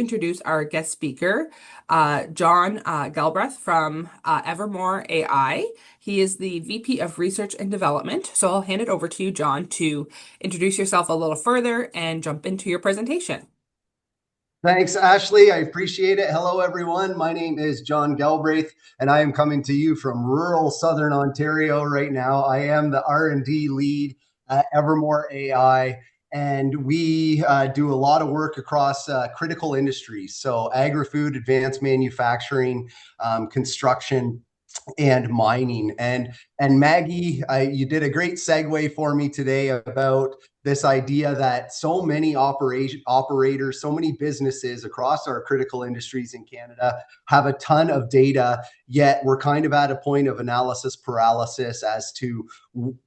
Introduce our guest speaker, John Galbraith from Evormore AI. He is the VP of Research and Development. So I'll hand it over to you, John, to introduce yourself a little further and jump into your presentation. Thanks, Ashley. I appreciate it. Hello, everyone. My name is John Galbraith, and I am coming to you from rural Southern Ontario right now. I am the R&D lead at Evormore AI, and we do a lot of work across critical industries. So agri-food, advanced manufacturing, construction, and mining. And Maggie, you did a great segue for me today about this idea that so many operators, so many businesses across our critical industries in Canada have a ton of data, yet we're kind of at a point of analysis paralysis as to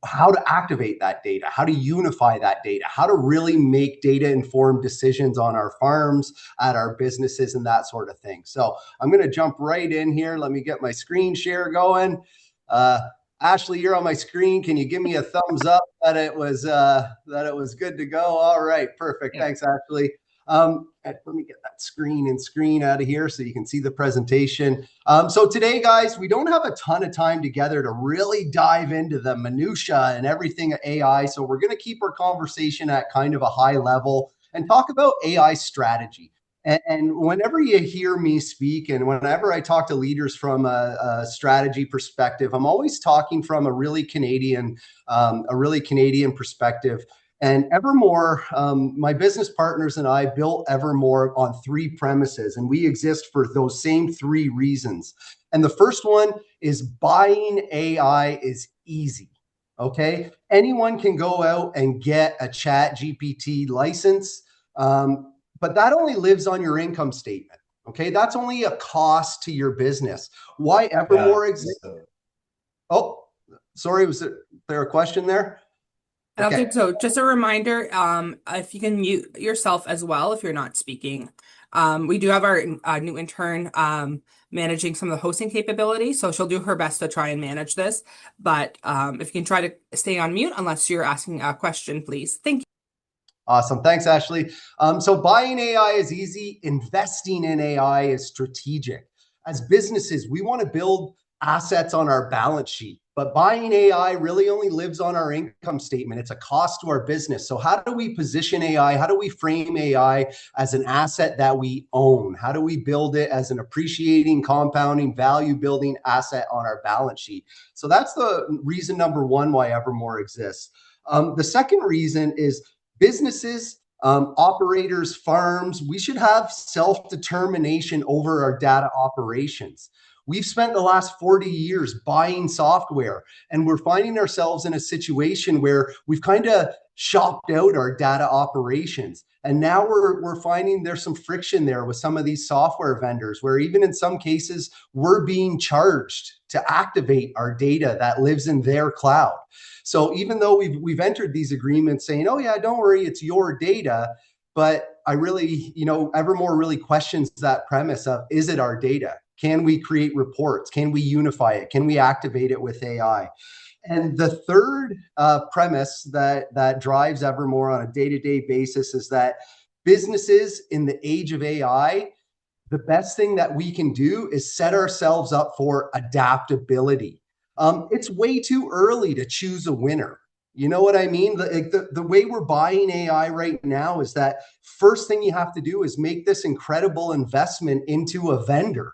how to activate that data, how to unify that data, how to really make data-informed decisions on our farms, at our businesses, and that sort of thing. So I'm going to jump right in here. Let me get my screen share going. Ashley, you're on my screen. Can you give me a thumbs up that it was good to go? All right, perfect. Yeah. Thanks, Ashley. Let me get that screen out of here so you can see the presentation. So today, guys, we don't have a ton of time together to really dive into the minutia and everything AI. So we're going to keep our conversation at kind of a high level and talk about AI strategy. And whenever you hear me speak and whenever I talk to leaders from a strategy perspective, I'm always talking from a really Canadian perspective. And Evormore, my business partners and I built Evormore on three premises, and we exist for those same three reasons. And the first one is buying AI is easy. Okay, anyone can go out and get a ChatGPT license. But that only lives on your income statement. Okay, that's only a cost to your business. Why Evormore exists? Oh, sorry, was there a question there? I don't Okay. think so. Just a reminder, if you can mute yourself as well if you're not speaking. We do have our new intern managing some of the hosting capabilities, so she'll do her best to try and manage this. But if you can try to stay on mute unless you're asking a question, please. Thank you. Awesome. Thanks, Ashley. So buying AI is easy. Investing in AI is strategic. As businesses, we want to build assets on our balance sheet, but buying AI really only lives on our income statement. It's a cost to our business. So how do we position AI? How do we frame AI as an asset that we own? How do we build it as an appreciating, compounding, value building asset on our balance sheet? So that's the reason number one why Evormore exists. The second reason is businesses, operators, farms, we should have self-determination over our data operations. We've spent the last 40 years buying software, and we're finding ourselves in a situation where we've kind of shopped out our data operations. And now we're finding there's some friction there with some of these software vendors, where even in some cases, we're being charged to activate our data that lives in their cloud. So even though we've entered these agreements saying, oh yeah, don't worry, it's your data, but I really, Evormore really questions that premise of, is it our data? Can we create reports? Can we unify it? Can we activate it with AI? And the third premise that drives Evormore on a day-to-day basis is that businesses in the age of AI, the best thing that we can do is set ourselves up for adaptability. It's way too early to choose a winner. You know what I mean? The way we're buying AI right now is that first thing you have to do is make this incredible investment into a vendor,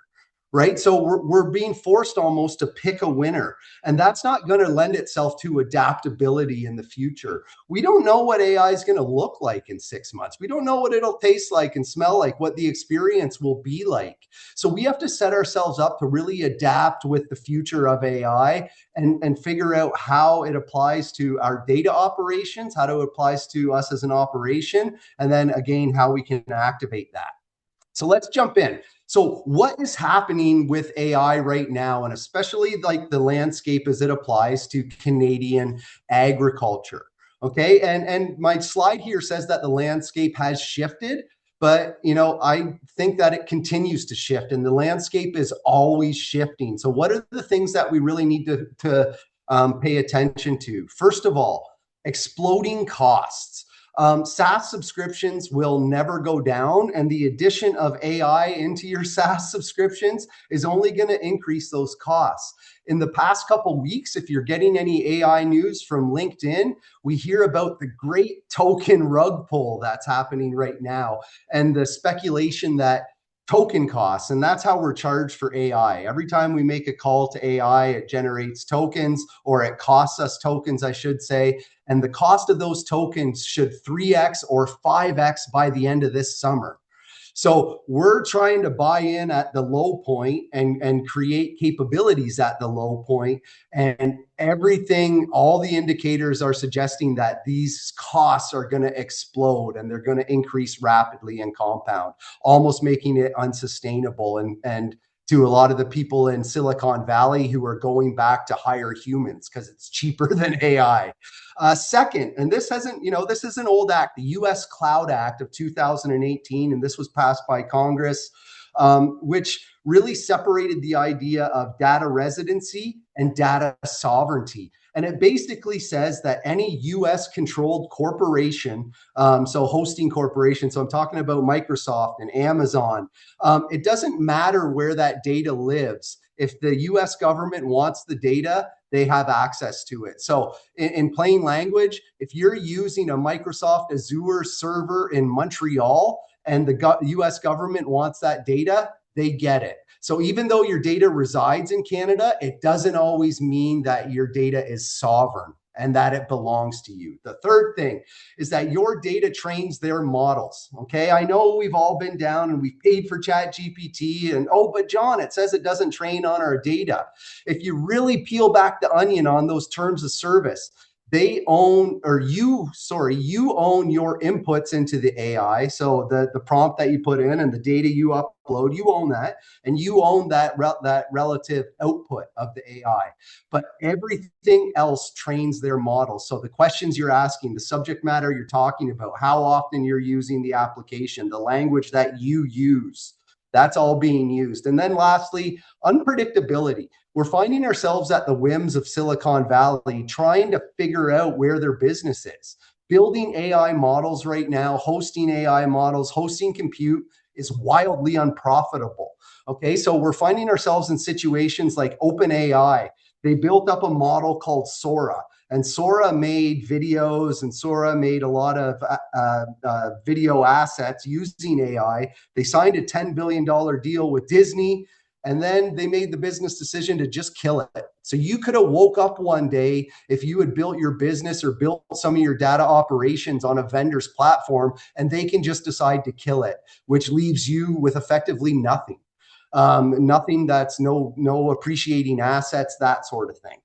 right? So we're being forced almost to pick a winner. And that's not going to lend itself to adaptability in the future. We don't know what AI is going to look like in 6 months. We don't know what it'll taste like and smell like, what the experience will be like. So we have to set ourselves up to really adapt with the future of AI and figure out how it applies to our data operations, how it applies to us as an operation, and then again, how we can activate that. So let's jump in. So what is happening with AI right now, and especially like the landscape as it applies to Canadian agriculture? Okay, and my slide here says that the landscape has shifted, but I think that it continues to shift, and the landscape is always shifting. So what are the things that we really need to pay attention to? First of all, exploding costs. SaaS subscriptions will never go down, and the addition of AI into your SaaS subscriptions is only going to increase those costs. In the past couple weeks, if you're getting any AI news from LinkedIn, we hear about the great token rug pull that's happening right now, and the speculation that token costs, and that's how we're charged for AI. Every time we make a call to AI, it generates tokens, or it costs us tokens, I should say, and the cost of those tokens should 3x or 5x by the end of this summer. So we're trying to buy in at the low point and create capabilities at the low point. And everything, all the indicators are suggesting that these costs are going to explode and they're going to increase rapidly and compound, almost making it unsustainable. And to a lot of the people in Silicon Valley who are going back to hire humans because it's cheaper than AI. Second, and this hasn't, this is an old act, the US Cloud Act of 2018, and this was passed by Congress, which really separated the idea of data residency and data sovereignty. And it basically says that any US controlled corporation, so hosting corporation, so I'm talking about Microsoft and Amazon, it doesn't matter where that data lives. If the US government wants the data, they have access to it. So in plain language, if you're using a Microsoft Azure server in Montreal and the US government wants that data, they get it. So even though your data resides in Canada, it doesn't always mean that your data is sovereign and that it belongs to you. The third thing is that your data trains their models. Okay, I know we've all been down and we've paid for ChatGPT and, oh, but John, it says it doesn't train on our data. If you really peel back the onion on those terms of service, they own, or you own your inputs into the AI. So the prompt that you put in and the data you upload, you own that, and you own that relative output of the AI. But everything else trains their model. So the questions you're asking, the subject matter you're talking about, how often you're using the application, the language that you use, that's all being used. And then lastly, unpredictability. We're finding ourselves at the whims of Silicon Valley, trying to figure out where their business is. Building AI models right now, hosting AI models, hosting compute is wildly unprofitable. Okay, so we're finding ourselves in situations like OpenAI. They built up a model called Sora, and Sora made videos, and Sora made a lot of video assets using AI. They signed a $10 billion deal with Disney, and then they made the business decision to just kill it. So you could have woke up one day, if you had built your business or built some of your data operations on a vendor's platform, and they can just decide to kill it, which leaves you with effectively nothing. Nothing, that's no appreciating assets, that sort of thing.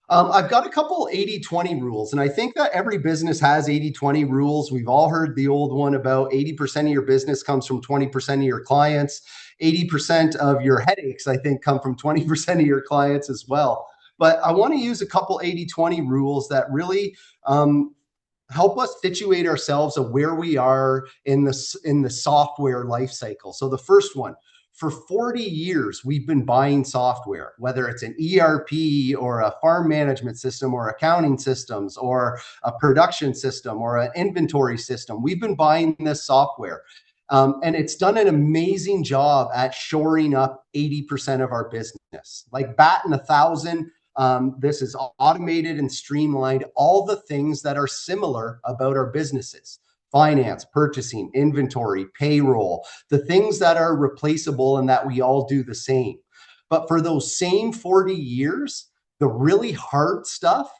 I've got a couple 80-20 rules, and I think that every business has 80-20 rules. We've all heard the old one about 80% of your business comes from 20% of your clients. 80% of your headaches, I think, come from 20% of your clients as well. But I want to use a couple 80-20 rules that really help us situate ourselves of where we are in the software life cycle. So the first one, for 40 years, we've been buying software, whether it's an ERP or a farm management system or accounting systems or a production system or an inventory system. We've been buying this software. And it's done an amazing job at shoring up 80% of our business. Like batting 1,000, this is automated and streamlined all the things that are similar about our businesses. Finance, purchasing, inventory, payroll, the things that are replaceable and that we all do the same. But for those same 40 years, the really hard stuff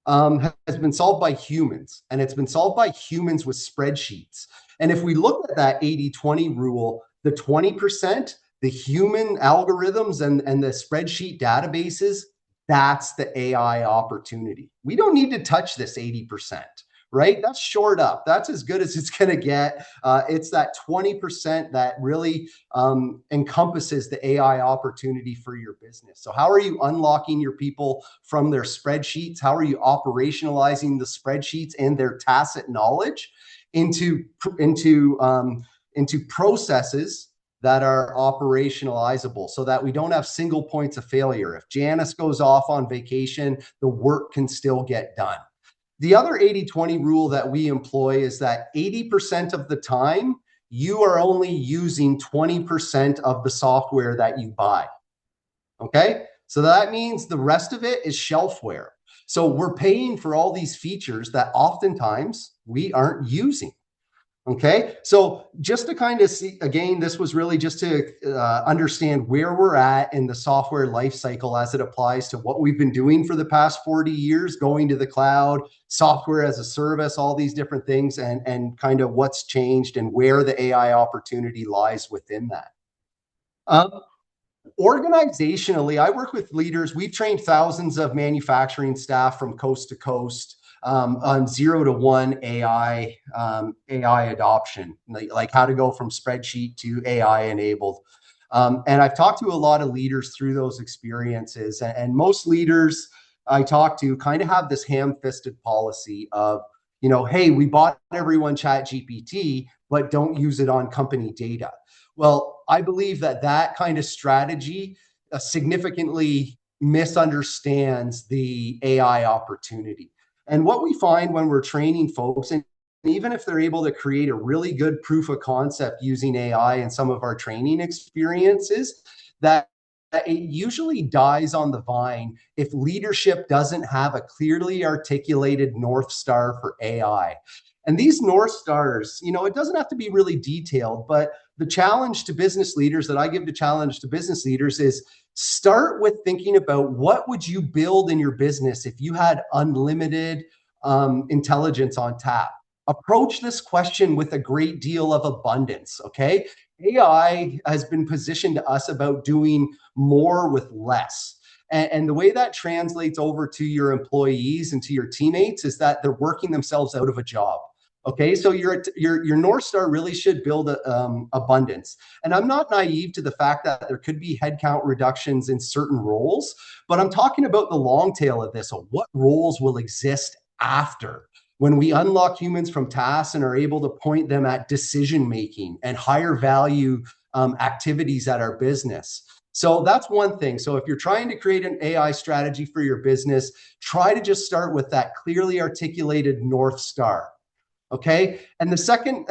has been solved by humans, and it's been solved by humans with spreadsheets. And if we look at that 80-20 rule, the 20%, the human algorithms and the spreadsheet databases, that's the AI opportunity. We don't need to touch this 80%. Right? That's shored up. That's as good as it's going to get. It's that 20% that really encompasses the AI opportunity for your business. So how are you unlocking your people from their spreadsheets? How are you operationalizing the spreadsheets and their tacit knowledge into processes that are operationalizable, so that we don't have single points of failure? If Janice goes off on vacation, the work can still get done. The other 80-20 rule that we employ is that 80% of the time, you are only using 20% of the software that you buy. Okay? So that means the rest of it is shelfware. So we're paying for all these features that oftentimes we aren't using. Okay, so just to kind of see, again, this was really just to understand where we're at in the software life cycle as it applies to what we've been doing for the past 40 years, going to the cloud, software as a service, all these different things, and kind of what's changed and where the AI opportunity lies within that. Organizationally, I work with leaders. We've trained thousands of manufacturing staff from coast to coast on 0 to 1 AI adoption, like how to go from spreadsheet to AI enabled. And I've talked to a lot of leaders through those experiences, and most leaders I talk to kind of have this ham-fisted policy of, hey, we bought everyone ChatGPT, but don't use it on company data. Well, I believe that kind of strategy significantly misunderstands the AI opportunity. And what we find when we're training folks, and even if they're able to create a really good proof of concept using AI in some of our training experiences, that it usually dies on the vine if leadership doesn't have a clearly articulated North Star for AI. And these North Stars, it doesn't have to be really detailed, but the challenge to business leaders that I give the challenge to business leaders is start with thinking about what would you build in your business if you had unlimited intelligence on tap. Approach this question with a great deal of abundance, okay? AI has been positioned to us about doing more with less. And the way that translates over to your employees and to your teammates is that they're working themselves out of a job. Okay, so your North Star really should build abundance. And I'm not naive to the fact that there could be headcount reductions in certain roles, but I'm talking about the long tail of this, of what roles will exist after when we unlock humans from tasks and are able to point them at decision making and higher value activities at our business. So that's one thing. So if you're trying to create an AI strategy for your business, try to just start with that clearly articulated North Star. Okay. And the second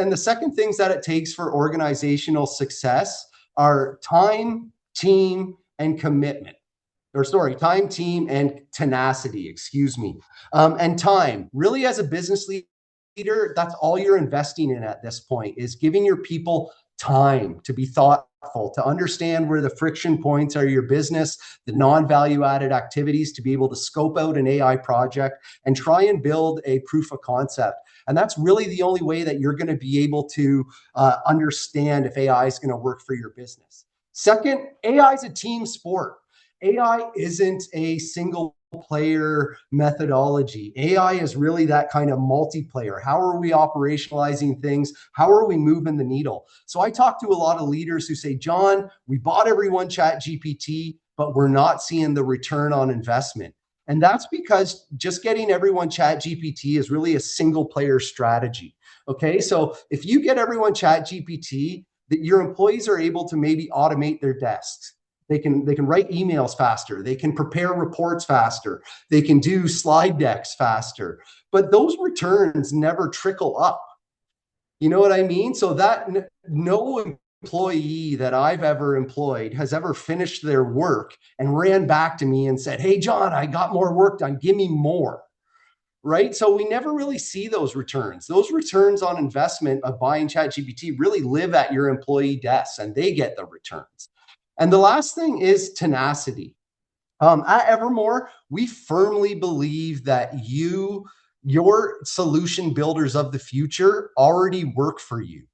things that it takes for organizational success are time, team, and commitment. Or sorry, time, team, and tenacity, excuse me. And time, really as a business leader, that's all you're investing in at this point, is giving your people time to be thoughtful, to understand where the friction points are your business, the non-value added activities, to be able to scope out an AI project and try and build a proof of concept. And that's really the only way that you're going to be able to understand if AI is going to work for your business. Second, AI is a team sport. AI isn't a single player methodology. AI is really that kind of multiplayer. How are we operationalizing things? How are we moving the needle? So I talk to a lot of leaders who say, John, we bought everyone ChatGPT, but we're not seeing the return on investment. And that's because just getting everyone ChatGPT is really a single player strategy. Okay, so if you get everyone ChatGPT, that your employees are able to maybe automate their desks. They can write emails faster. They can prepare reports faster. They can do slide decks faster. But those returns never trickle up. You know what I mean? So that no employee that I've ever employed has ever finished their work and ran back to me and said, hey, John, I got more work done. Give me more. Right? So we never really see those returns. Those returns on investment of buying ChatGPT really live at your employee desks and they get the returns. And the last thing is tenacity. At Evormore, we firmly believe that your solution builders of the future already work for you.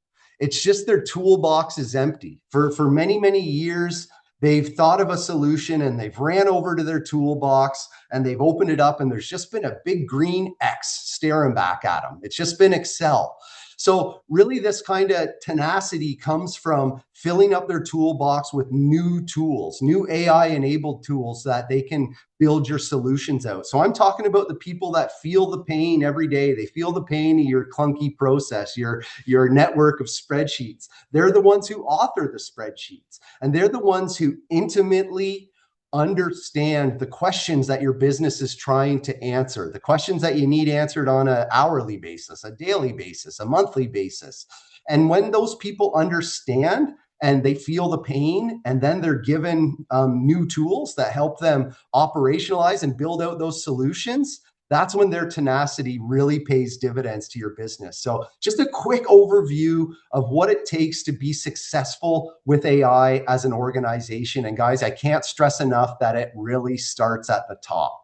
It's just their toolbox is empty. For many, many years, they've thought of a solution and they've ran over to their toolbox and they've opened it up and there's just been a big green X staring back at them. It's just been Excel. So really this kind of tenacity comes from filling up their toolbox with new tools, new AI-enabled tools that they can build your solutions out. So I'm talking about the people that feel the pain every day. They feel the pain of your clunky process, your network of spreadsheets. They're the ones who author the spreadsheets, and they're the ones who intimately understand the questions that your business is trying to answer, the questions that you need answered on an hourly basis, a daily basis, a monthly basis. And when those people understand and they feel the pain, and then they're given new tools that help them operationalize and build out those solutions, that's when their tenacity really pays dividends to your business. So just a quick overview of what it takes to be successful with AI as an organization. And guys, I can't stress enough that it really starts at the top.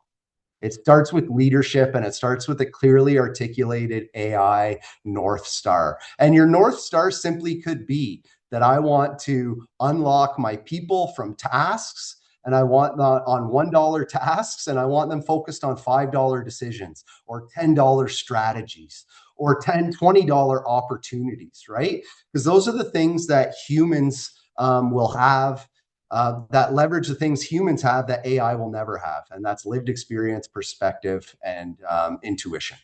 It starts with leadership, and it starts with a clearly articulated AI North Star. And your North Star simply could be that I want to unlock my people from tasks, and I want that on $1 tasks, and I want them focused on $5 decisions or $10 strategies or $20 opportunities, right? Because those are the things that humans will have, that leverage the things humans have that AI will never have. And that's lived experience, perspective, and intuition.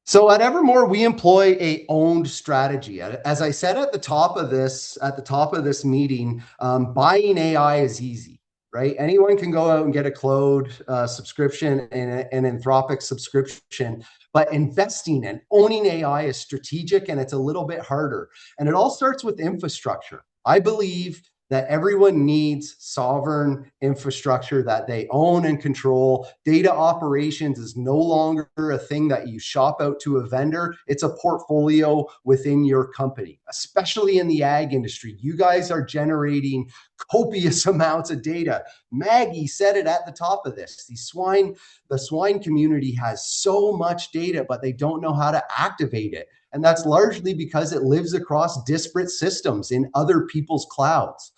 So at Evormore, we employ a owned strategy. As I said at the top of this meeting, buying AI is easy, right? Anyone can go out and get a Claude subscription and an Anthropic subscription, but investing and owning AI is strategic, and it's a little bit harder. And it all starts with infrastructure. I believe that everyone needs sovereign infrastructure that they own and control. Data operations is no longer a thing that you shop out to a vendor. It's a portfolio within your company, especially in the ag industry. You guys are generating copious amounts of data. Maggie said it at the top of this. The swine community has so much data, but they don't know how to activate it. And that's largely because it lives across disparate systems in other people's clouds.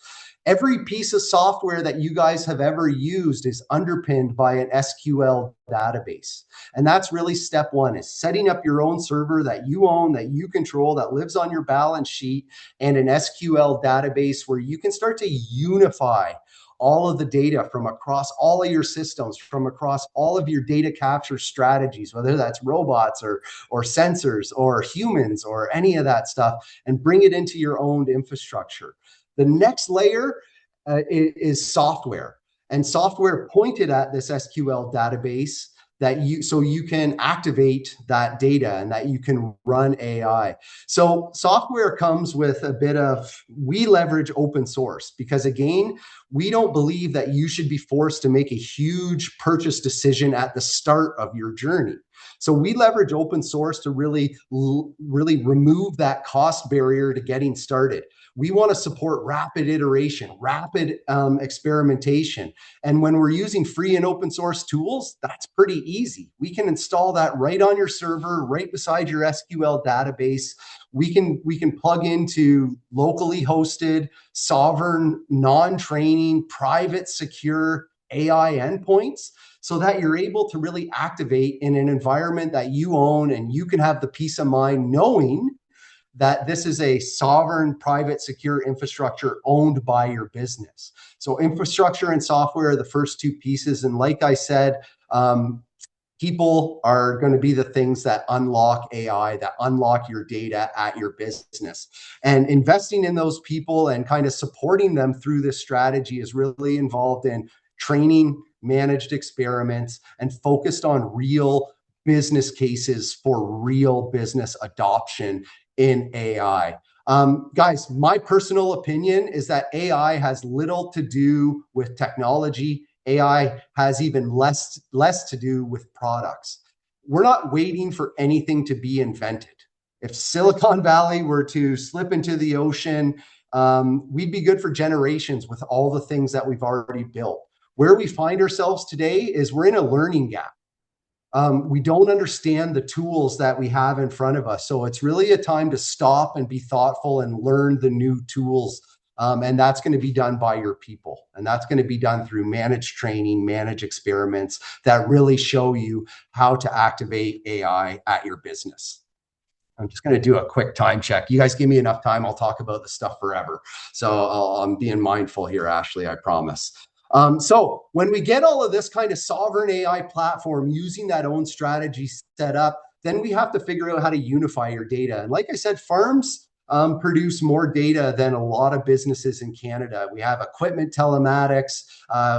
Every piece of software that you guys have ever used is underpinned by an SQL database. And that's really step one, is setting up your own server that you own, that you control, that lives on your balance sheet, and an SQL database where you can start to unify all of the data from across all of your systems, from across all of your data capture strategies, whether that's robots or sensors or humans or any of that stuff, and bring it into your own infrastructure. The next layer is software, and software pointed at this SQL database so you can activate that data and that you can run AI. So software comes with a bit of, we leverage open source because, again, we don't believe that you should be forced to make a huge purchase decision at the start of your journey. So we leverage open source to really remove that cost barrier to getting started. We want to support rapid iteration, rapid experimentation. And when we're using free and open source tools, that's pretty easy. We can install that right on your server, right beside your SQL database. We can plug into locally hosted, sovereign, non-training, private, secure AI endpoints, so that you're able to really activate in an environment that you own, and you can have the peace of mind knowing that this is a sovereign, private, secure infrastructure owned by your business. So infrastructure and software are the first two pieces. And like I said, people are going to be the things that unlock AI, that unlock your data at your business. And investing in those people and kind of supporting them through this strategy is really involved in training, managed experiments, and focused on real business cases for real business adoption in AI. Guys, my personal opinion is that AI has little to do with technology. AI has even less to do with products. We're not waiting for anything to be invented. If Silicon Valley were to slip into the ocean, we'd be good for generations with all the things that we've already built. Where we find ourselves today is we're in a learning gap. We don't understand the tools that we have in front of us. So it's really a time to stop and be thoughtful and learn the new tools. And that's going to be done by your people. And that's going to be done through managed training, managed experiments that really show you how to activate AI at your business. I'm just going to do a quick time check. You guys give me enough time, I'll talk about this stuff forever. So I'm being mindful here, Ashley, I promise. So when we get all of this kind of sovereign AI platform using that own strategy set up, then we have to figure out how to unify your data. And like I said, farms produce more data than a lot of businesses in Canada. We have equipment telematics,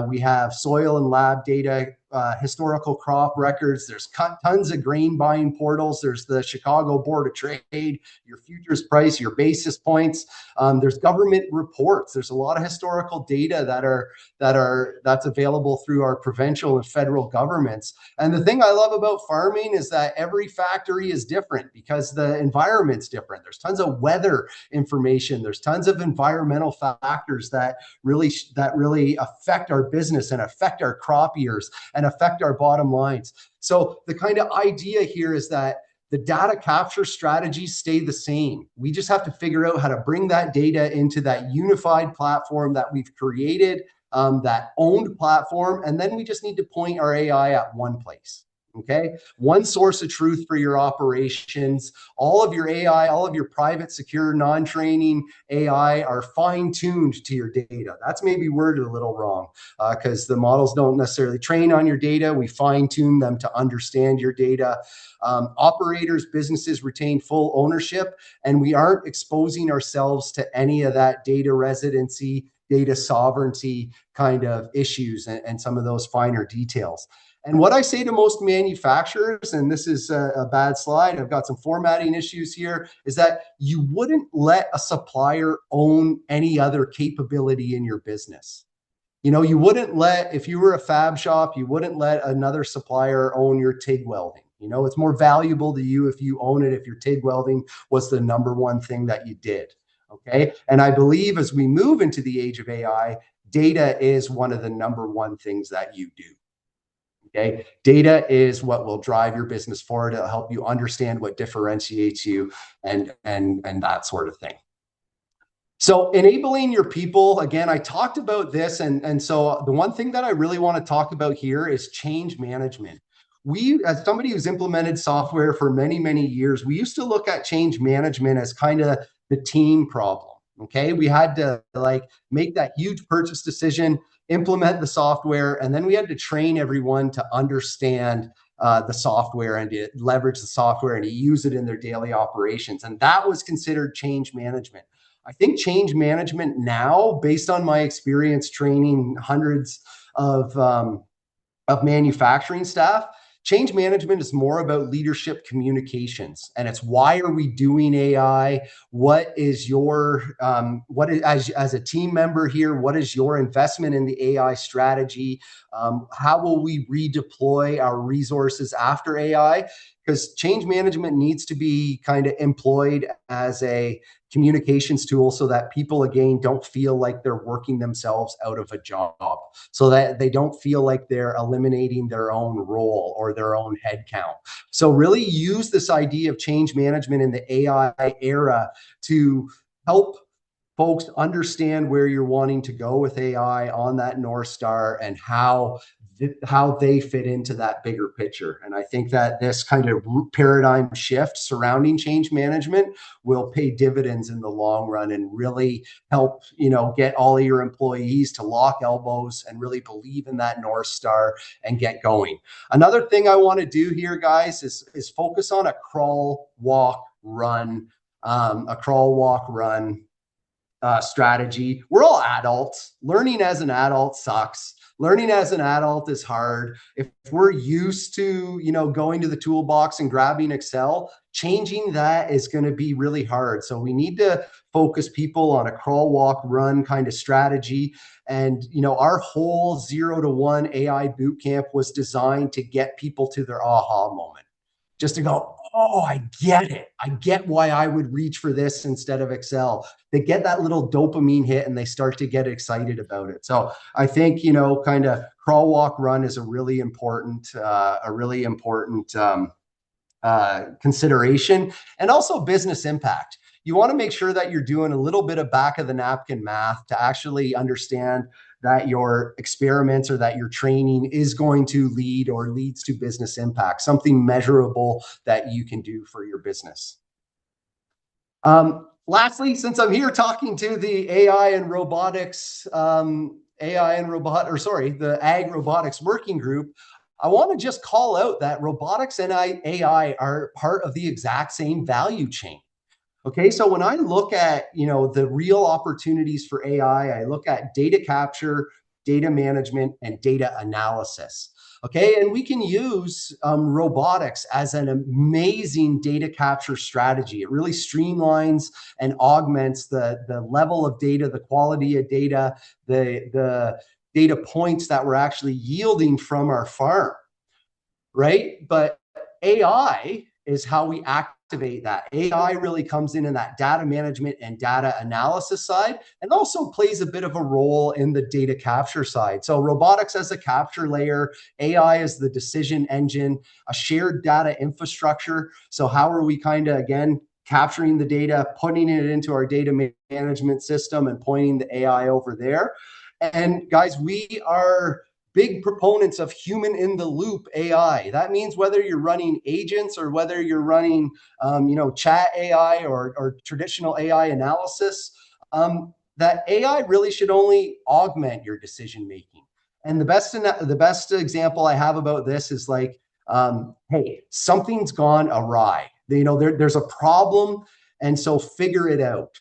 we have soil and lab data, historical crop records. There's tons of grain buying portals. There's the Chicago Board of Trade, your futures price, your basis points. There's government reports. There's a lot of historical data that's available through our provincial and federal governments. And the thing I love about farming is that every factory is different because the environment's different. There's tons of weather information. There's tons of environmental factors that really affect our business and affect our crop years and affect our bottom lines. So the kind of idea here is that the data capture strategies stay the same. We just have to figure out how to bring that data into that unified platform that we've created, that owned platform, and then we just need to point our AI at one place. Okay, one source of truth for your operations. All of your AI, all of your private, secure, non-training AI are fine-tuned to your data. That's maybe worded a little wrong because the models don't necessarily train on your data. We fine-tune them to understand your data. Operators, businesses retain full ownership, and we aren't exposing ourselves to any of that data residency, data sovereignty kind of issues and some of those finer details. And what I say to most manufacturers, and this is a bad slide, I've got some formatting issues here, is that you wouldn't let a supplier own any other capability in your business. You wouldn't let, if you were a fab shop, you wouldn't let another supplier own your TIG welding. It's more valuable to you if you own it, if your TIG welding was the number one thing that you did. Okay. And I believe as we move into the age of AI, data is one of the number one things that you do. Okay. Data is what will drive your business forward. It'll help you understand what differentiates you and that sort of thing. So enabling your people, again, I talked about this. And so the one thing that I really want to talk about here is change management. As somebody who's implemented software for many, many years, we used to look at change management as kind of the team problem. Okay. We had to make that huge purchase decision, implement the software, and then we had to train everyone to understand the software and to leverage the software and to use it in their daily operations. And that was considered change management. I think change management now, based on my experience training hundreds of manufacturing staff, change management is more about leadership communications, and it's why are we doing AI? What is your as a team member here? What is your investment in the AI strategy? How will we redeploy our resources after AI? Because change management needs to be kind of employed as a communications tool so that people, again, don't feel like they're working themselves out of a job, so that they don't feel like they're eliminating their own role or their own headcount. So really use this idea of change management in the AI era to help folks understand where you're wanting to go with AI on that North Star and how they fit into that bigger picture. And I think that this kind of paradigm shift surrounding change management will pay dividends in the long run and really help, get all of your employees to lock elbows and really believe in that North Star and get going. Another thing I want to do here, guys, is focus on a crawl, walk, run, strategy. We're all adults. Learning as an adult sucks. Learning as an adult is hard. If we're used to, going to the toolbox and grabbing Excel, changing that is going to be really hard. So we need to focus people on a crawl, walk, run kind of strategy. And, our whole 0 to 1 AI bootcamp was designed to get people to their aha moment. Just to go, oh, I get it. I get why I would reach for this instead of Excel. They get that little dopamine hit and they start to get excited about it. So I think, kind of crawl, walk, run is a really important consideration, and also business impact. You want to make sure that you're doing a little bit of back of the napkin math to actually understand that your experiments or that your training is going to lead or leads to business impact, something measurable that you can do for your business. Lastly, since I'm here talking to the the AgRobotics Working Group, I want to just call out that robotics and AI are part of the exact same value chain. Okay, so when I look at, the real opportunities for AI, I look at data capture, data management, and data analysis. Okay, and we can use robotics as an amazing data capture strategy. It really streamlines and augments the level of data, the quality of data, the data points that we're actually yielding from our farm, right? But AI is how we activate that. AI really comes in that data management and data analysis side, and also plays a bit of a role in the data capture side. So robotics as a capture layer, AI is the decision engine, a shared data infrastructure. So how are we kind of, again, capturing the data, putting it into our data management system and pointing the AI over there? And guys, we are big proponents of human in the loop AI. That means whether you're running agents or whether you're running, chat AI or traditional AI analysis, that AI really should only augment your decision making. And the best example I have about this is like, hey, something's gone awry. There's a problem, and so figure it out.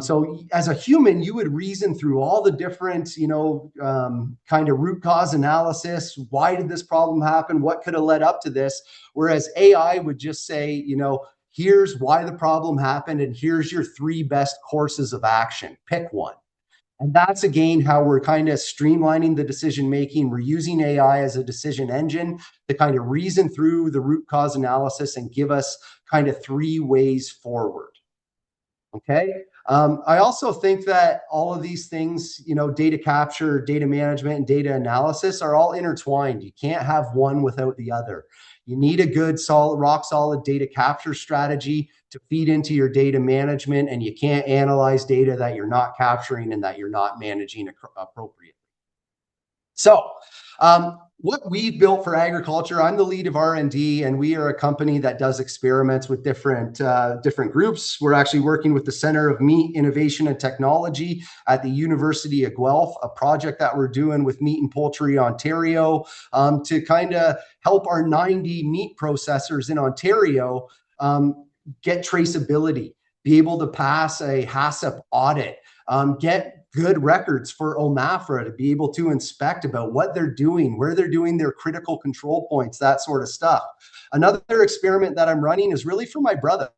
So as a human, you would reason through all the different, kind of root cause analysis. Why did this problem happen? What could have led up to this? Whereas AI would just say, here's why the problem happened, and here's your three best courses of action. Pick one. And that's again how we're kind of streamlining the decision making. We're using AI as a decision engine to kind of reason through the root cause analysis and give us kind of three ways forward. Okay. I also think that all of these things, data capture, data management, and data analysis are all intertwined. You can't have one without the other. You need a good, solid, rock solid data capture strategy to feed into your data management, and you can't analyze data that you're not capturing and that you're not managing appropriately. So, what we've built for agriculture, I'm the lead of R&D, and we are a company that does experiments with different groups. We're actually working with the Center of Meat Innovation and Technology at the University of Guelph, a project that we're doing with Meat and Poultry Ontario, to kind of help our 90 meat processors in Ontario get traceability, be able to pass a HACCP audit, get good records for OMAFRA to be able to inspect about what they're doing, where they're doing their critical control points, that sort of stuff. Another experiment that I'm running is really for my brother.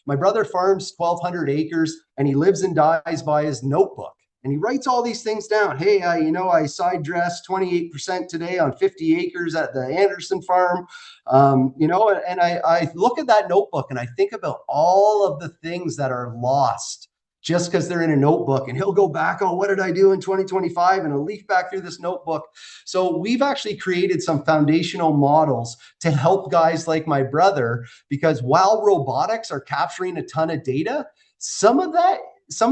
My brother farms 1,200 acres, and he lives and dies by his notebook. And he writes all these things down. Hey, I side dressed 28% today on 50 acres at the Anderson farm. And I look at that notebook and I think about all of the things that are lost just because they're in a notebook, and he'll go back, oh, what did I do in 2025? And he'll leaf back through this notebook. So we've actually created some foundational models to help guys like my brother, because while robotics are capturing a ton of data, some of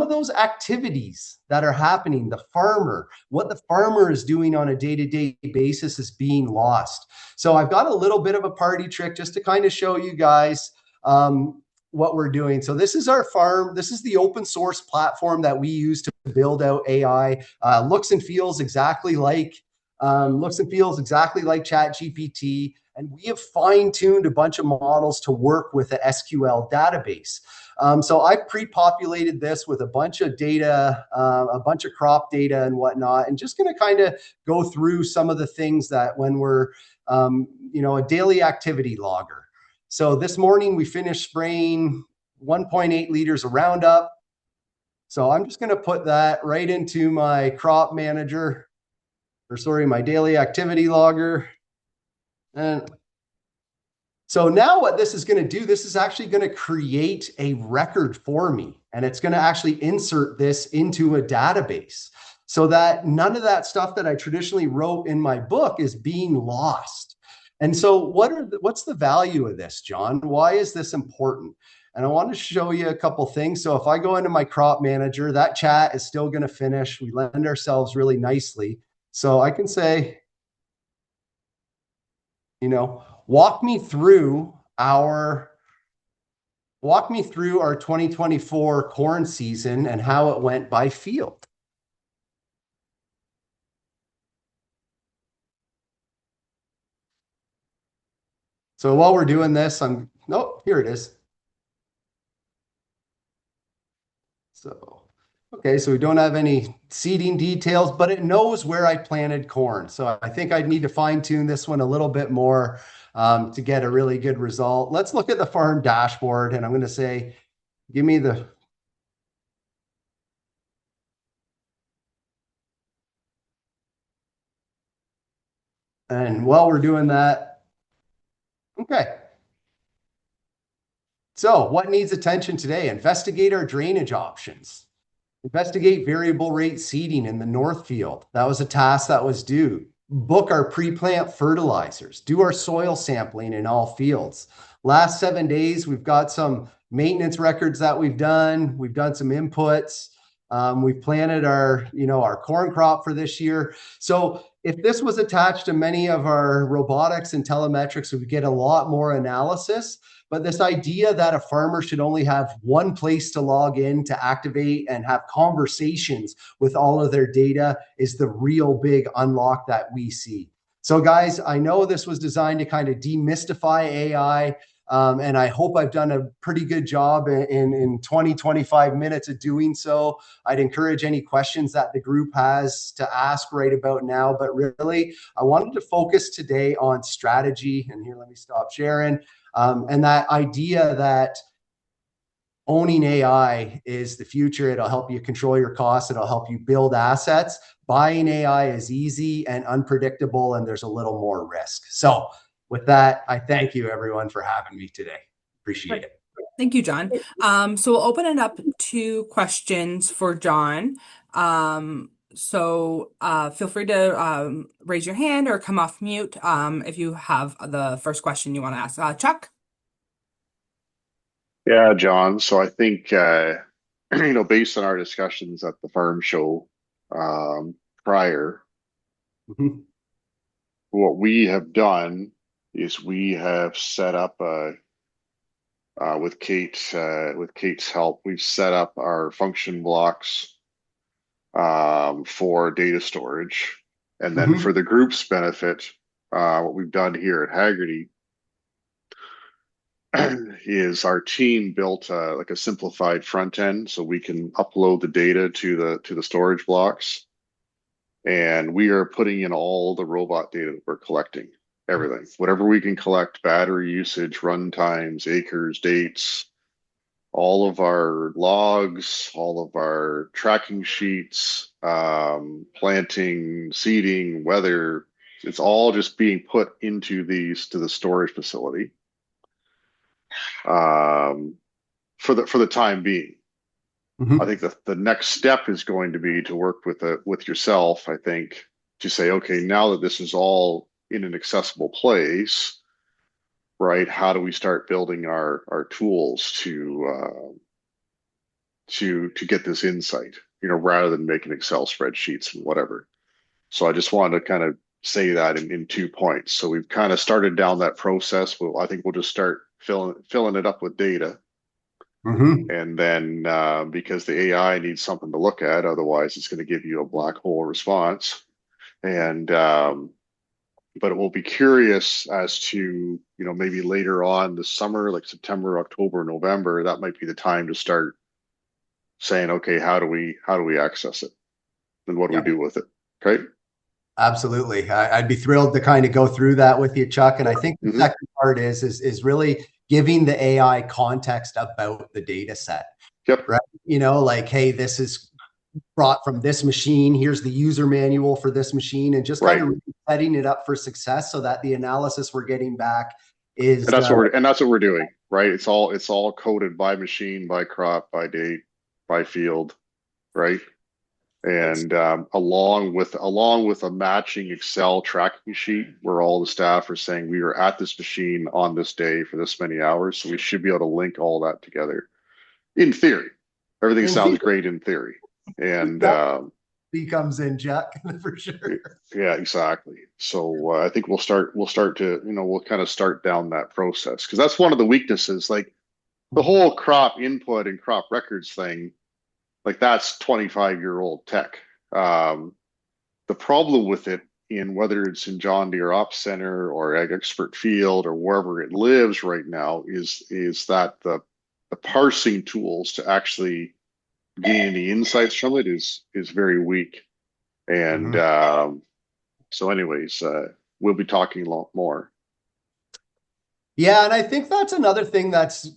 those activities that are happening, what the farmer is doing on a day-to-day basis is being lost. So I've got a little bit of a party trick just to kind of show you guys what we're doing. So this is our farm. This is the open source platform that we use to build out AI. Looks and feels exactly like ChatGPT, and we have fine-tuned a bunch of models to work with the SQL database. So I pre-populated this with a bunch of data, a bunch of crop data and whatnot, and just going to kind of go through some of the things that when we're, a daily activity logger. So this morning we finished spraying 1.8 liters of Roundup. So I'm just going to put that right into my crop manager, my daily activity logger. And so now what this is going to do, this is actually going to create a record for me, and it's going to actually insert this into a database so that none of that stuff that I traditionally wrote in my book is being lost. And so what's the value of this, John? Why is this important? And I want to show you a couple things. So if I go into my crop manager, that chat is still going to finish. We lend ourselves really nicely. So I can say, walk me through our 2024 corn season and how it went by field. So while we're doing this, here it is. So, okay, so we don't have any seeding details, but it knows where I planted corn. So I think I'd need to fine tune this one a little bit more to get a really good result. Let's look at the farm dashboard, and I'm going to say, give me the. And while we're doing that, okay. So what needs attention today? Investigate our drainage options. Investigate variable rate seeding in the North Field. That was a task that was due. Book our pre-plant fertilizers. Do our soil sampling in all fields. Last 7 days, we've got some maintenance records that we've done. We've done some inputs. We've planted our corn crop for this year. So if this was attached to many of our robotics and telemetrics, we would get a lot more analysis. But this idea that a farmer should only have one place to log in to activate and have conversations with all of their data is the real big unlock that we see. So guys, I know this was designed to kind of demystify AI. And I hope I've done a pretty good job in 20, 25 minutes of doing so. I'd encourage any questions that the group has to ask right about now. But really, I wanted to focus today on strategy. And here, let me stop sharing. And that idea that owning AI is the future. It'll help you control your costs. It'll help you build assets. Buying AI is easy and unpredictable, and there's a little more risk. So with that, I thank you everyone for having me today. Appreciate it. Thank you, John. So we'll open it up to questions for John. Feel free to raise your hand or come off mute if you have the first question you want to ask. Chuck? Yeah, John. So I think, based on our discussions at the farm show prior, Mhm. what we have done is we have set up with Kate's help, we've set up our function blocks for data storage, and then Mhm. for the group's benefit, what we've done here at Haggerty is our team built like a simplified front end so we can upload the data to the storage blocks, and we are putting in all the robot data that we're collecting, everything, whatever we can collect: battery usage, run times, acres, dates, all of our logs, all of our tracking sheets, planting, seeding, weather. It's all just being put into to the storage facility for the time being. I Mhm. think the next step is going to be to work with yourself, I think, to say, okay, now that this is all in an accessible place, right? How do we start building our tools to get this insight, rather than making Excel spreadsheets and whatever. So I just wanted to kind of say that in 2 points. So we've kind of started down that process. I think we'll just start filling it up with data. Mhm. And then because the AI needs something to look at, otherwise it's going to give you a black hole response. And but it will be curious as to, maybe later on this summer, like September, October, November, that might be the time to start saying, okay, how do we access it? And what do we Yeah, do with it? Okay. absolutely. I'd be thrilled to kind of go through that with you, Chuck. And I think the Hmm. second part is really giving the AI context about the data set, Yep. right? Like, hey, this is brought from this machine. Here's the user manual for this machine, and just kind Right. of really setting it up for success so that the analysis we're getting back is That's what we're doing, right? It's all coded by machine, by crop, by date, by field, right? it's And along with a matching Excel tracking sheet where all the staff are saying we were at this machine on this day for this many hours. So we should be able to link all that together. In theory, everything in sounds theory great in theory. And that comes in, Chuck, for sure. yeah, exactly. So I think we'll kind of start down that process, because that's one of the weaknesses. Like the whole crop input and crop records thing, like that's 25-year-old tech. The problem with it, in whether it's in John Deere Ops Center or Ag Expert Field or wherever it lives right now, is that the parsing tools to actually gaining the insights from it is very weak. And Mhm. so, anyways, we'll be talking a lot more. Yeah, and I think that's another thing that's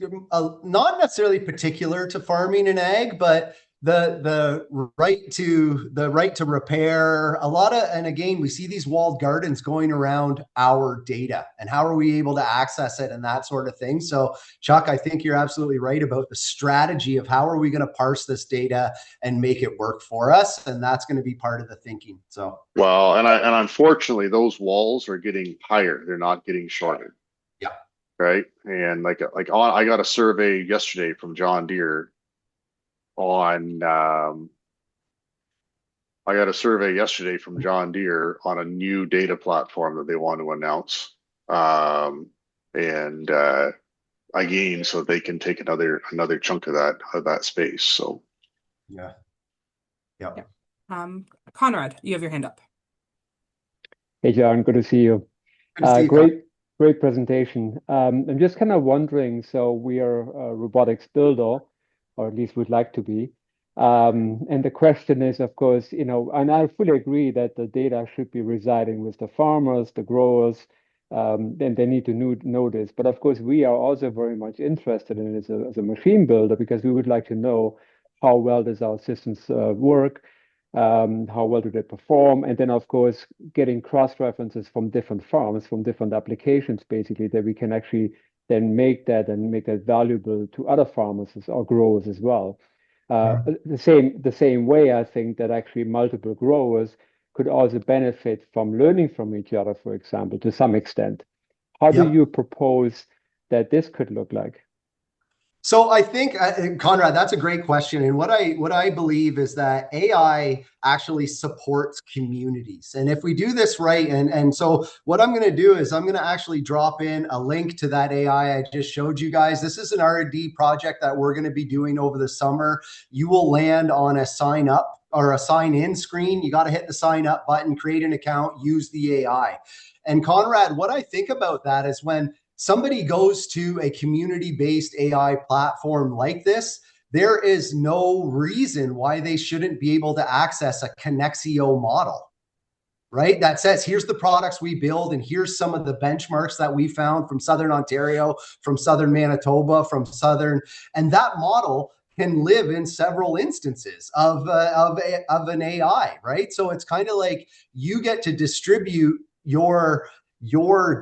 not necessarily particular to farming and ag, but the right to repair a lot of, and again, we see these walled gardens going around our data, and how are we able to access it and that sort of thing. So, Chuck, I think you're absolutely right about the strategy of how are we going to parse this data and make it work for us, and that's going to be part of the thinking. So, Well, and unfortunately, those walls are getting higher; they're not getting shorter, yeah. right? And I got a survey yesterday from John Deere on I got a survey yesterday from John Deere on a new data platform that they want to announce. And again, so they can take another chunk of that space. So Yeah. Yeah. Yeah. Conrad, you have your hand up. Hey, John, good to see you. Good to see you, Con. Great presentation. I'm just kind of wondering, so we are a robotics builder, or at least would like to be. And the question is, of course, and I fully agree that the data should be residing with the farmers, the growers, then they need to know this. But of course, we are also very much interested in it as a machine builder because we would like to know how well does our systems work, how well do they perform, and then of course getting cross references from different farms, from different applications, basically that we can actually then make that valuable to other farmers or growers as well. The same way I think that actually multiple growers could also benefit from learning from each other, for example, to some extent. How do Yep. you propose that this could look like? So I think, Conrad, that's a great question. And what I believe is that AI actually supports communities. And if we do this right, and so what I'm going to do is I'm going to actually drop in a link to that AI I just showed you guys. This is an R&D project that we're going to be doing over the summer. You will land on a sign up or a sign in screen. You got to hit the sign up button, create an account, use the AI. And Conrad, what I think about that is when somebody goes to a community-based AI platform like this, there is no reason why they shouldn't be able to access a Connexio model, right? That says, here's the products we build, and here's some of the benchmarks that we found from Southern Ontario, from Southern Manitoba, from Southern, and that model can live in several instances of an AI, right? So it's kind of like you get to distribute your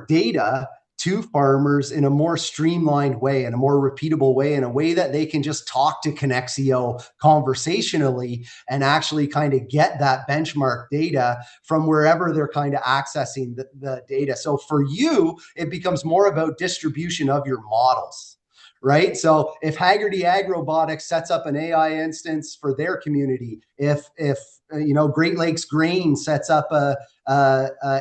data to farmers in a more streamlined way, in a more repeatable way, in a way that they can just talk to Connexio conversationally and actually kind of get that benchmark data from wherever they're kind of accessing the data. So for you, it becomes more about distribution of your models. Right. So if Haggerty AgRobotics sets up an AI instance for their community, if Great Lakes Grain sets up a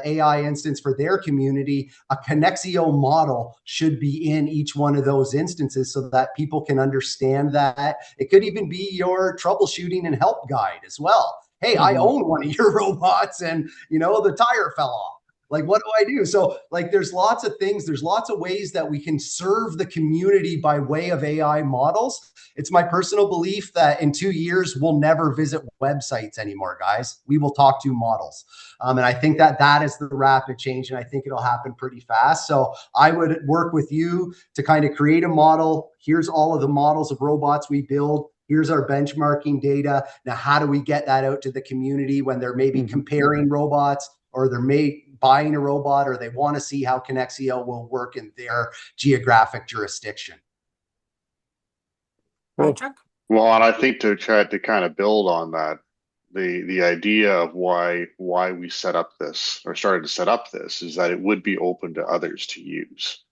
AI instance for their community, a Connexio model should be in each one of those instances so that people can understand that. It could even be your troubleshooting and help guide as well. Hey, I own one of your robots and, the tire fell off. Like, what do I do? So, like, there's lots of things, there's lots of ways that we can serve the community by way of AI models. It's my personal belief that in 2 years, we'll never visit websites anymore, guys. We will talk to models. And I think that is the rapid change, and I think it'll happen pretty fast. So I would work with you to kind of create a model. Here's all of the models of robots we build. Here's our benchmarking data. Now, how do we get that out to the community when they're maybe comparing robots, or they're buying a robot, or they want to see how Connexio will work in their geographic jurisdiction? Chuck? Well, and I think to try to kind of build on that, the idea of why we set up this or started to set up this is that it would be open to others to use,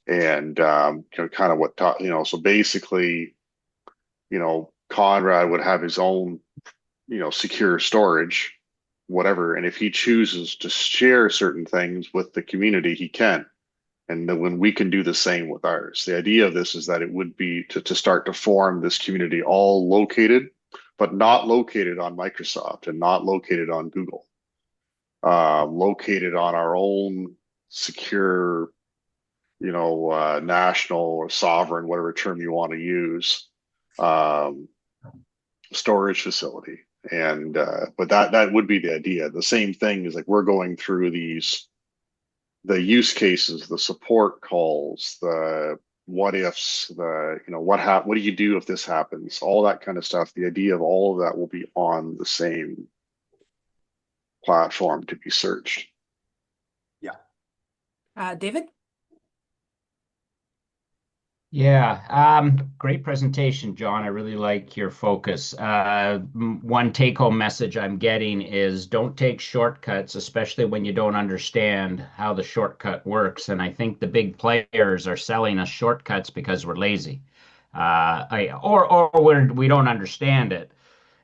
and kind of so basically, Conrad would have his own, secure storage, whatever, and if he chooses to share certain things with the community, he can. And then when we can do the same with ours, the idea of this is that it would be to start to form this community all located, but not located on Microsoft and not located on Google, located on our own secure, national or sovereign, whatever term you want to use, storage facility. And but that would be the idea. The same thing is like we're going through the use cases, the support calls, the what ifs, the what do you do if this happens, all that kind of stuff. The idea of all of that will be on the same platform to be searched. David? Yeah, great presentation, John. I really like your focus. One take-home message I'm getting is don't take shortcuts, especially when you don't understand how the shortcut works. And I think the big players are selling us shortcuts because we're lazy, or we don't understand it,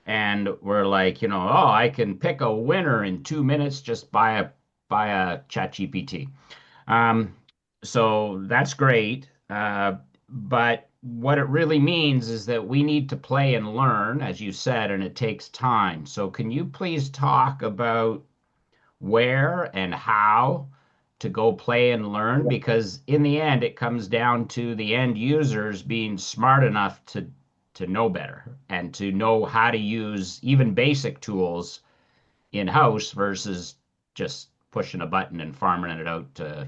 and we're like, oh, I can pick a winner in 2 minutes just by a ChatGPT. Um, so that's great. But what it really means is that we need to play and learn, as you said, and it takes time. So can you please talk about where and how to go play and learn? Because in the end, it comes down to the end users being smart enough to know better and to know how to use even basic tools in-house versus just pushing a button and farming it out to,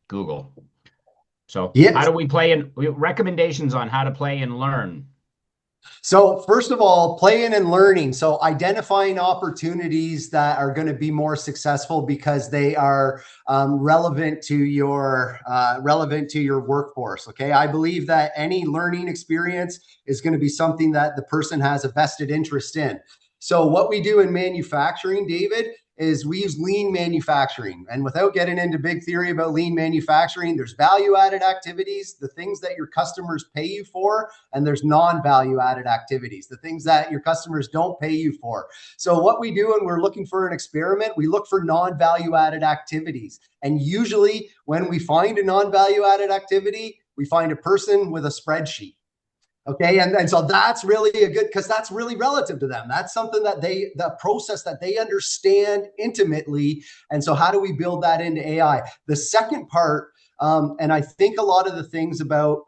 Google. So how Yes. do we play in recommendations on how to play and learn? So first of all, playing and learning. So identifying opportunities that are going to be more successful because they are relevant to your workforce. Okay, I believe that any learning experience is going to be something that the person has a vested interest in. So what we do in manufacturing, David, is we use lean manufacturing. And without getting into big theory about lean manufacturing, there's value added activities, the things that your customers pay you for, and there's non-value added activities, the things that your customers don't pay you for. So what we do when we're looking for an experiment, we look for non-value added activities. And usually when we find a non-value added activity, we find a person with a spreadsheet. Okay. And so that's really a good, because that's really relative to them. That's something that the process that they understand intimately. And so how do we build that into AI? The second part, and I think a lot of the things about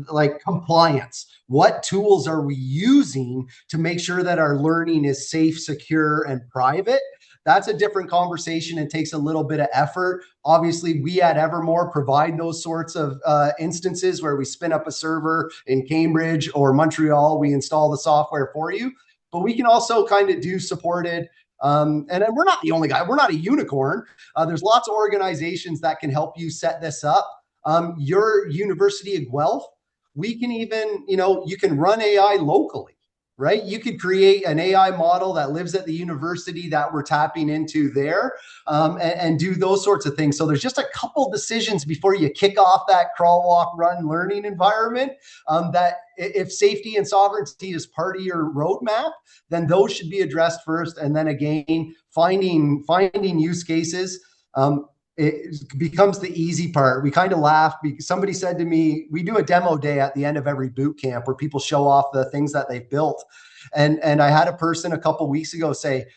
like compliance, what tools are we using to make sure that our learning is safe, secure, and private? That's a different conversation and takes a little bit of effort. Obviously, we at Evormore provide those sorts of instances where we spin up a server in Cambridge or Montreal. We install the software for you, but we can also kind of do supported. And we're not the only guy. We're not a unicorn. There's lots of organizations that can help you set this up. Your University of Guelph, we can even, you can run AI locally. Right? You could create an AI model that lives at the university that we're tapping into there, and do those sorts of things. So there's just a couple decisions before you kick off that crawl, walk, run learning environment, that if safety and sovereignty is part of your roadmap, then those should be addressed first. And then again, finding use cases. It becomes the easy part. We kind of laugh because somebody said to me, we do a demo day at the end of every boot camp where people show off the things that they've built. And I had a person a couple weeks ago say,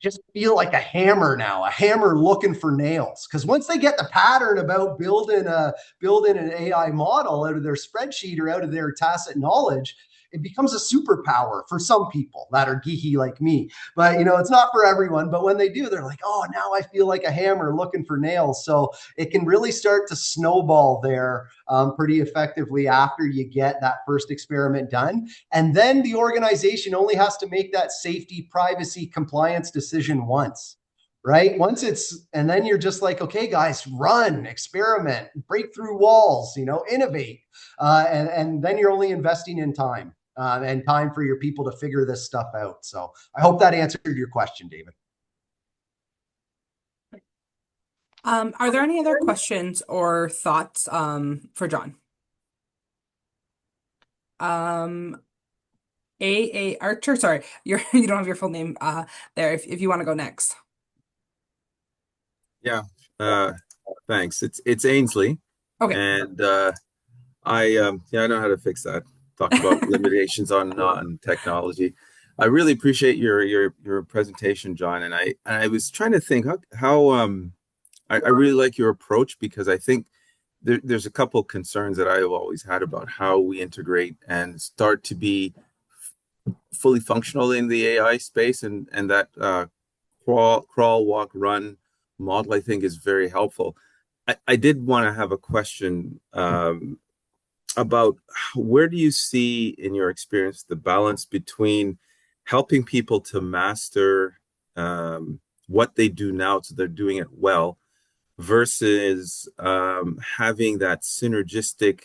just feel like a hammer now, a hammer looking for nails. Because once they get the pattern about building an AI model out of their spreadsheet or out of their tacit knowledge, it becomes a superpower for some people that are geeky like me. But it's not for everyone. But when they do, they're like, oh, now I feel like a hammer looking for nails. So it can really start to snowball there pretty effectively after you get that first experiment done. And then the organization only has to make that safety, privacy, compliance decision once. Right? And then you're just like, okay, guys, run, experiment, break through walls, innovate. And then you're only investing in time. And time for your people to figure this stuff out. So I hope that answered your question, David. Are there any other questions or thoughts for John? Archer, sorry, you don't have your full name there. If you want to go next. Yeah, thanks. It's Ainsley. Okay. And I know how to fix that. Talk about limitations on technology. I really appreciate your presentation, John. And I was trying to think how I really like your approach, because I think there's a couple concerns that I have always had about how we integrate and start to be fully functional in the AI space, and that crawl, walk, run model, I think, is very helpful. I did want to have a question about where do you see, in your experience, the balance between helping people to master what they do now so they're doing it well versus having that synergistic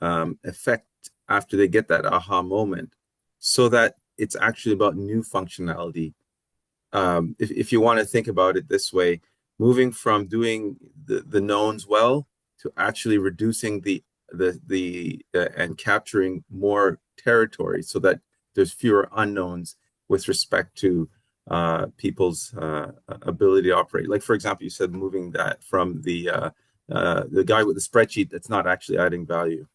effect after they get that aha moment, so that it's actually about new functionality. If you want to think about it this way, moving from doing the knowns well to actually reducing the and capturing more territory, so that there's fewer unknowns with respect to people's ability to operate. Like, for example, you said moving that from the guy with the spreadsheet that's not actually adding value.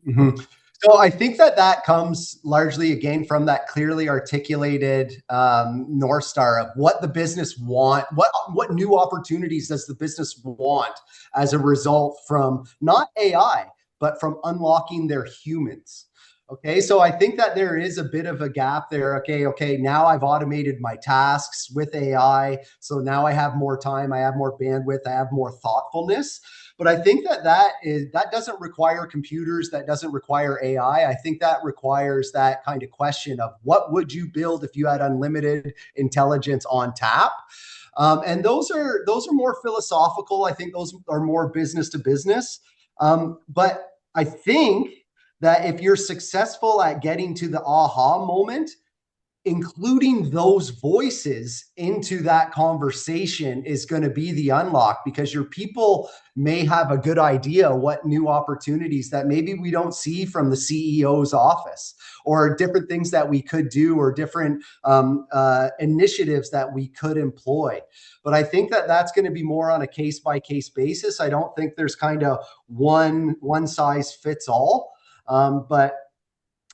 Mm-hmm. So I think that comes largely, again, from that clearly articulated North Star of what the business want, what new opportunities does the business want as a result from not AI, but from unlocking their humans. Okay, so I think that there is a bit of a gap there. Okay, now I've automated my tasks with AI, so now I have more time, I have more bandwidth, I have more thoughtfulness. But I think that doesn't require computers, that doesn't require AI. I think that requires that kind of question of what would you build if you had unlimited intelligence on tap? And those are more philosophical. I think those are more business to business. But I think that if you're successful at getting to the aha moment, including those voices into that conversation is going to be the unlock, because your people may have a good idea what new opportunities that maybe we don't see from the CEO's office, or different things that we could do, or different initiatives that we could employ. But I think that that's going to be more on a case by case basis. I don't think there's kind of one size fits all. But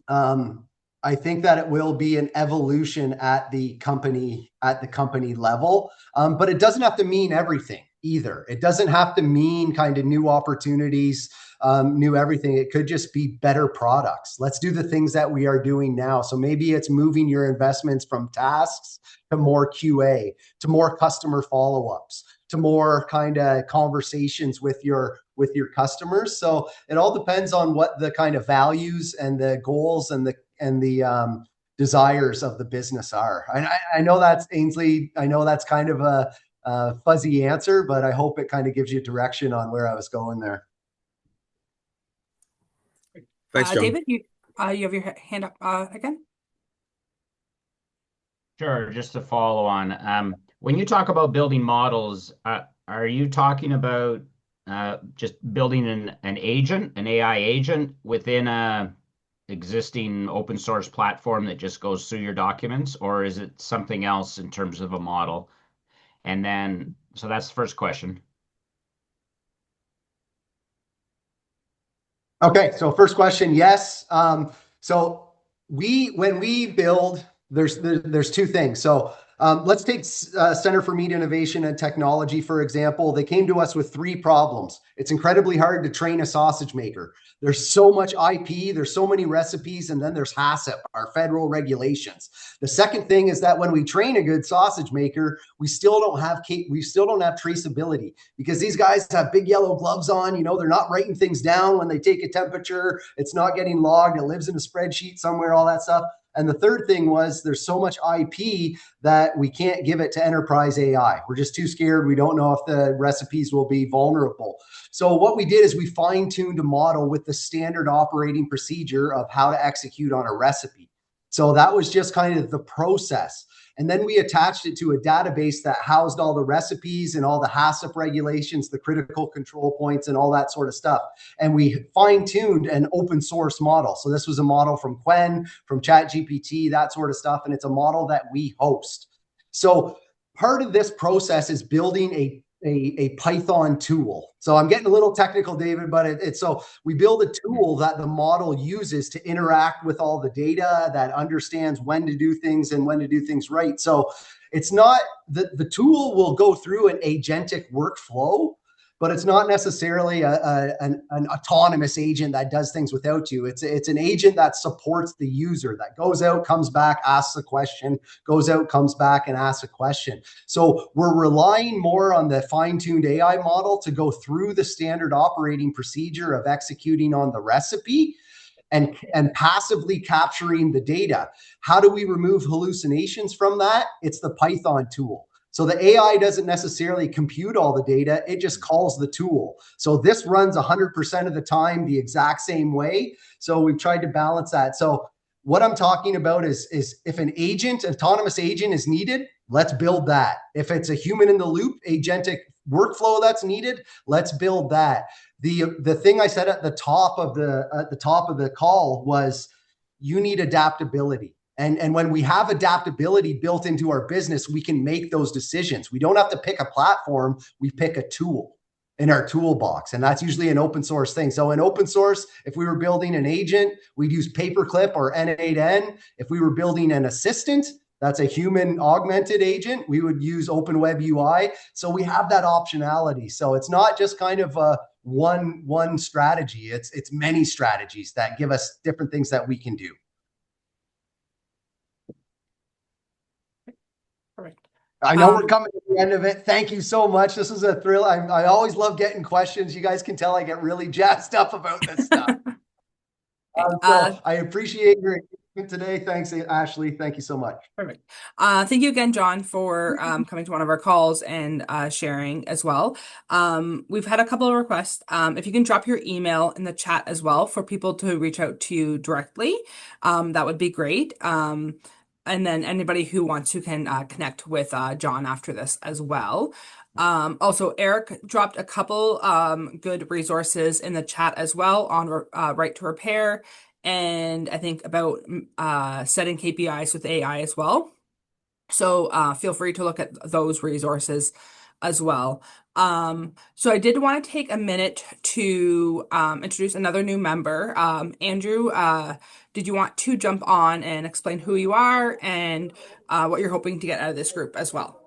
I think that it will be an evolution at the company level. But it doesn't have to mean everything either. It doesn't have to mean kind of new opportunities, new everything. It could just be better products. Let's do the things that we are doing now. So maybe it's moving your investments from tasks to more QA, to more customer follow-ups, to more kind of conversations with your customers. So it all depends on what the kind of values and the goals and the desires of the business are. I know that's, Ainsley, I know that's kind of a fuzzy answer, but I hope it kind of gives you direction on where I was going there. Thanks, John. David, you have your hand up again? Sure, just to follow on. When you talk about building models, are you talking about just building an agent, an AI agent within a existing open source platform that just goes through your documents, or is it something else in terms of a model? And then, so that's the first question. Okay, so first question, yes. So when we build, there's two things. So let's take Center for Media Innovation and Technology, for example. They came to us with 3 problems. It's incredibly hard to train a sausage maker. There's so much IP, there's so many recipes, and then there's HACCP, our federal regulations. The second thing is that when we train a good sausage maker, we still don't have traceability, because these guys have big yellow gloves on. They're not writing things down when they take a temperature. It's not getting logged. It lives in a spreadsheet somewhere, all that stuff. And the third thing was there's so much IP that we can't give it to enterprise AI. We're just too scared. We don't know if the recipes will be vulnerable. So what we did is we fine-tuned a model with the standard operating procedure of how to execute on a recipe. So that was just kind of the process. And then we attached it to a database that housed all the recipes and all the HACCP regulations, the critical control points, and all that sort of stuff. And we fine-tuned an open source model. So this was a model from Qwen, from ChatGPT, that sort of stuff. And it's a model that we host. So part of this process is building a Python tool. So I'm getting a little technical, David, but so we build a tool that the model uses to interact with all the data, that understands when to do things and when to do things right. So it's not the tool will go through an agentic workflow, but it's not necessarily an autonomous agent that does things without you. It's an agent that supports the user, that goes out, comes back, asks a question, goes out, comes back, and asks a question. So we're relying more on the fine-tuned AI model to go through the standard operating procedure of executing on the recipe and passively capturing the data. How do we remove hallucinations from that? It's the Python tool. So the AI doesn't necessarily compute all the data, it just calls the tool. So this runs 100% of the time the exact same way. So we've tried to balance that. So what I'm talking about is if an autonomous agent is needed, let's build that. If it's a human in the loop, agentic workflow that's needed, let's build that. The thing I said at the top of the call was you need adaptability. And when we have adaptability built into our business, we can make those decisions. We don't have to pick a platform, we pick a tool in our toolbox. And that's usually an open source thing. So in open source, if we were building an agent, we'd use Paperclip or N8N. If we were building an assistant, that's a human augmented agent, we would use Open Web UI. So we have that optionality. So it's not just kind of one strategy. It's many strategies that give us different things that we can do. Perfect. I know we're coming to the end of it. Thank you so much. This is a thrill. I always love getting questions. You guys can tell I get really jazzed up about this stuff. So I appreciate your engagement today. Thanks, Ashley. Thank you so much. Perfect. Thank you again, John, for coming to one of our calls and sharing as well. We've had a couple of requests. If you can drop your email in the chat as well for people to reach out to you directly, that would be great. And then anybody who wants to can connect with John after this as well. Also, Eric dropped a couple good resources in the chat as well on right to repair, and I think about setting KPIs with AI as well. So feel free to look at those resources as well. So I did want to take a minute to introduce another new member. Andrew, did you want to jump on and explain who you are and what you're hoping to get out of this group as well?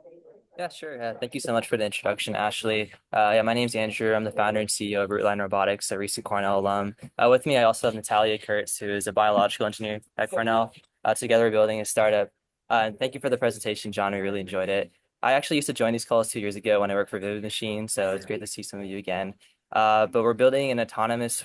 Yeah, sure. Thank you so much for the introduction, Ashley. Yeah, my name's Andrew. I'm the founder and CEO of Rootline Robotics, a recent Cornell alum. With me, I also have Natalia Kurtz, who is a biological engineer at Cornell. Together, we're building a startup. And thank you for the presentation, John. We really enjoyed it. I actually used to join these calls 2 years ago when I worked for Vivid Machine, so it's great to see some of you again. But we're building an autonomous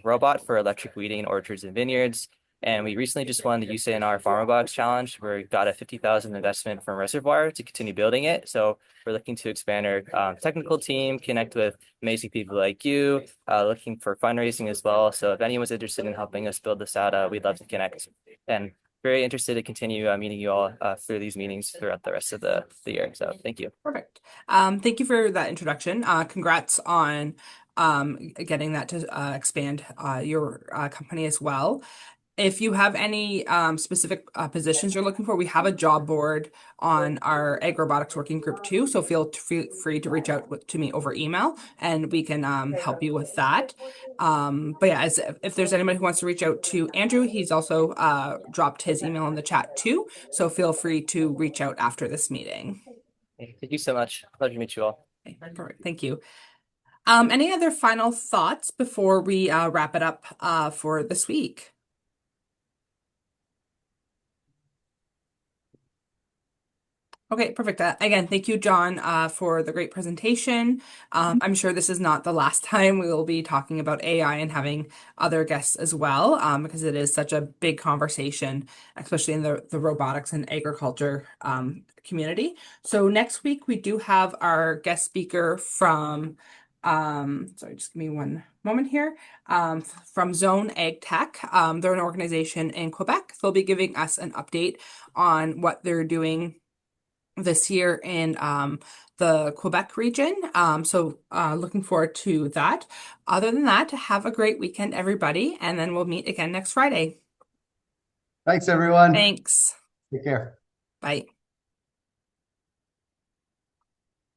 robot for electric weeding in orchards and vineyards. And we recently just won the USANR Farmer Box Challenge, where we got a $50,000 investment from Reservoir to continue building it. So we're looking to expand our technical team, connect with amazing people like you, looking for fundraising as well. So if anyone's interested in helping us build this out, we'd love to connect. And very interested to continue meeting you all through these meetings throughout the rest of the year. So thank you. Perfect. Thank you for that introduction. Congrats on getting that to expand your company as well. If you have any specific positions you're looking for, we have a job board on our AgRobotics Working Group too. So feel free to reach out to me over email and we can help you with that. But yeah, if there's anybody who wants to reach out to Andrew, he's also dropped his email in the chat too. So feel free to reach out after this meeting. Thank you so much. Pleasure to meet you all. Okay, perfect. Thank you. Any other final thoughts before we wrap it up for this week? Okay, perfect. Again, thank you, John, for the great presentation. I'm sure this is not the last time we will be talking about AI and having other guests as well, because it is such a big conversation, especially in the robotics and agriculture community. So next week, we do have our guest speaker from, sorry, just give me one moment here, from Zone Ag Tech. They're an organization in Quebec. They'll be giving us an update on what they're doing this year in the Quebec region. So looking forward to that. Other than that, have a great weekend, everybody, and then we'll meet again next Friday. Thanks, everyone. Thanks. Take care. Bye.